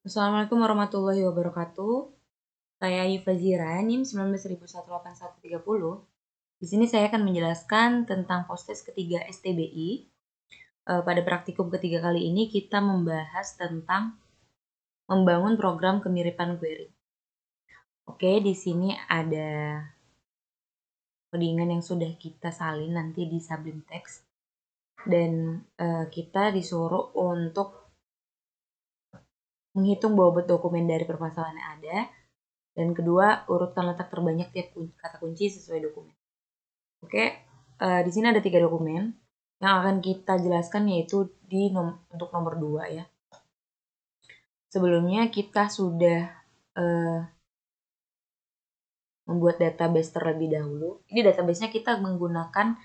Assalamualaikum warahmatullahi wabarakatuh. Saya Yufa Zira, NIM 19.18130. Di sini saya akan menjelaskan tentang postes ketiga STBI. Pada praktikum ketiga kali ini kita membahas tentang membangun program kemiripan query. Oke, di sini ada codingan yang sudah kita salin nanti di Sublime Text. Dan kita disuruh untuk menghitung bobot dokumen dari permasalahan yang ada. Dan kedua, urutkan letak terbanyak tiap kata kunci sesuai dokumen. Oke, di sini ada 3 dokumen yang akan kita jelaskan, yaitu untuk nomor 2 ya. Sebelumnya kita sudah membuat database terlebih dahulu. Ini database-nya kita menggunakan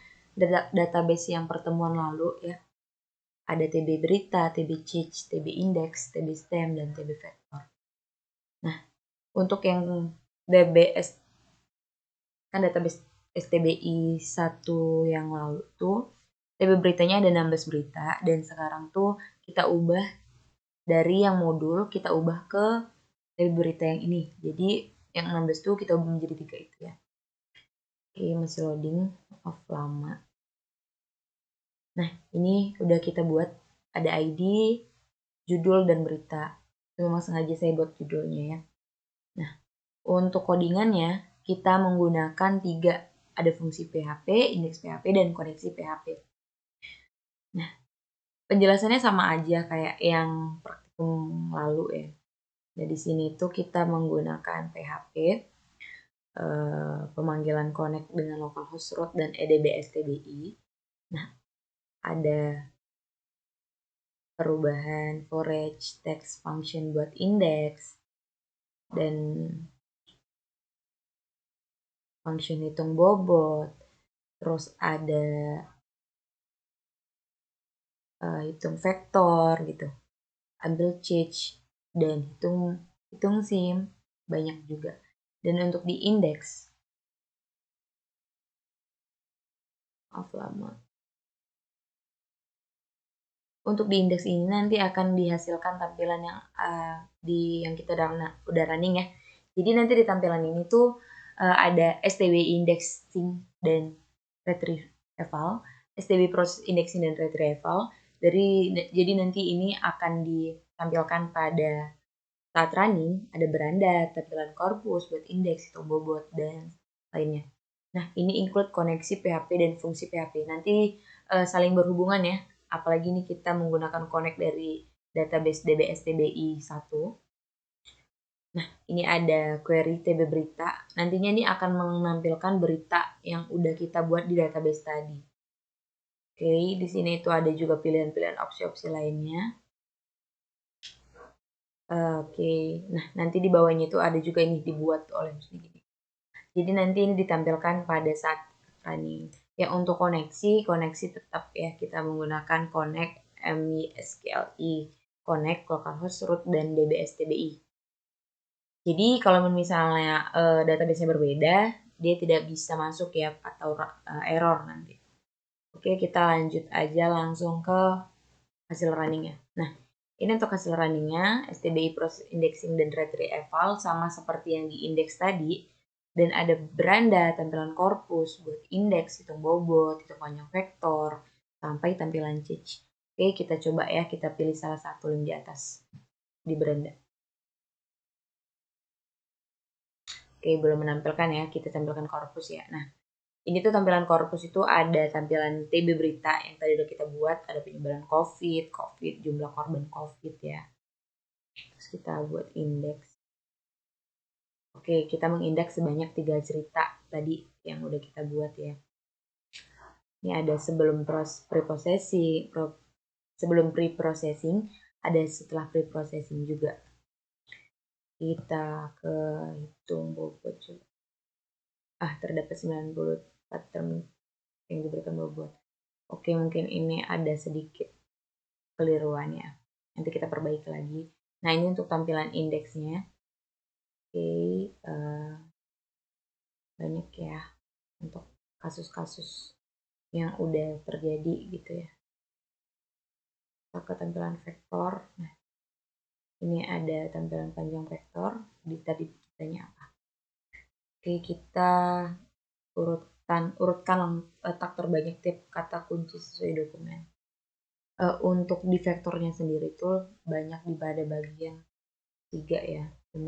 database yang pertemuan lalu ya. Ada TB berita, TB change, TB index, TB stem, dan TB vector. Nah, untuk yang DBS kan database STBI 1 yang lalu tuh TB beritanya ada 16 berita, dan sekarang tuh kita ubah dari yang modul, kita ubah ke TB berita yang ini. Jadi yang 16 tuh kita ubah menjadi 3 itu ya. Oke, masih loading, maaf lama. Nah, ini udah kita buat, ada ID, judul, dan berita. Itu memang sengaja saya buat judulnya ya. Nah, untuk codingannya kita menggunakan 3, ada fungsi PHP, indeks PHP, dan koneksi PHP. Nah, penjelasannya sama aja kayak yang praktikum lalu ya. Nah, di sini tuh kita menggunakan PHP, pemanggilan connect dengan localhost root dan edb-stbi. Nah, ada perubahan for each text function buat index, dan function hitung bobot, terus ada hitung vektor gitu, ambil change, dan hitung sim, banyak juga. Dan untuk di indeks, maaf lama. Untuk di indeks ini nanti akan dihasilkan tampilan yang kita udah running ya. Jadi nanti di tampilan ini tuh ada STB indexing dan retrieval, STB process indexing dan retrieval. Jadi nanti ini akan ditampilkan pada saat running, ada beranda, tampilan korpus buat indeks, hitung bobot, dan lainnya. Nah, ini include koneksi PHP dan fungsi PHP. Nanti saling berhubungan ya. Apalagi ini kita menggunakan connect dari database DBS TBI 1. Nah, ini ada query TB berita. Nantinya ini akan menampilkan berita yang udah kita buat di database tadi. Oke, di sini itu ada juga pilihan-pilihan opsi-opsi lainnya. Oke, nah nanti di bawahnya itu ada juga ini dibuat oleh gini. Jadi nanti ini ditampilkan pada saat running. Ya, untuk koneksi tetap ya kita menggunakan connect MISQLi, connect localhost root, dan DBSTBI. Jadi kalau misalnya database-nya berbeda, dia tidak bisa masuk ya, atau error nanti. Oke, kita lanjut aja langsung ke hasil runningnya. Nah, ini untuk hasil runningnya, STBI process indexing dan retrieval sama seperti yang di indeks tadi. Dan ada beranda, tampilan korpus buat indeks, hitung bobot, hitung panjang vektor, sampai tampilan change. Oke, kita coba ya, kita pilih salah satu link di atas di beranda. Oke, belum menampilkan ya, kita tampilkan korpus ya. Nah, ini tuh tampilan korpus itu ada tampilan TB berita yang tadi udah kita buat, ada penyebaran COVID, jumlah korban COVID ya. Terus kita buat indeks. Oke, kita mengindeks sebanyak 3 cerita tadi yang udah kita buat ya. Ini ada sebelum pre-processing, ada setelah pre-processing juga. Kita ke hitung bobot coba. Terdapat 94 term yang diberikan bobot. Oke, mungkin ini ada sedikit keliruannya. Nanti kita perbaiki lagi. Nah, ini untuk tampilan indeksnya. Oke, banyak ya untuk kasus-kasus yang udah terjadi gitu ya. Kita ke tampilan vektor. Nah, Ini ada tampilan panjang vektor. Tadi kitanya apa? Oke, kita urutkan letak terbanyak tiap kata kunci sesuai dokumen. Untuk di vektornya sendiri itu banyak di pada bagian 3 ya. 5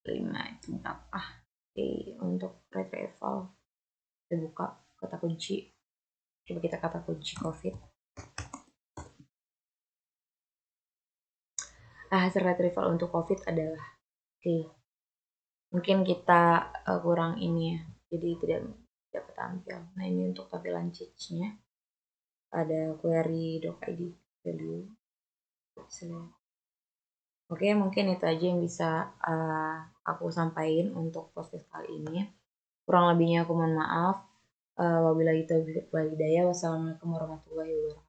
itu berapa? Oke, untuk retrieval kita buka kata kunci. Coba kita kata kunci COVID. Hasil retrieval untuk COVID adalah mungkin kita kurang ini ya, jadi tidak dapat tampil. Nah, ini untuk tampilan change-nya ada query doc.id value. Oke, mungkin itu aja yang bisa aku sampaikan untuk podcast kali ini. Kurang lebihnya aku mohon maaf. Wabillahi taufiq wal hidayah. Wassalamualaikum warahmatullahi wabarakatuh.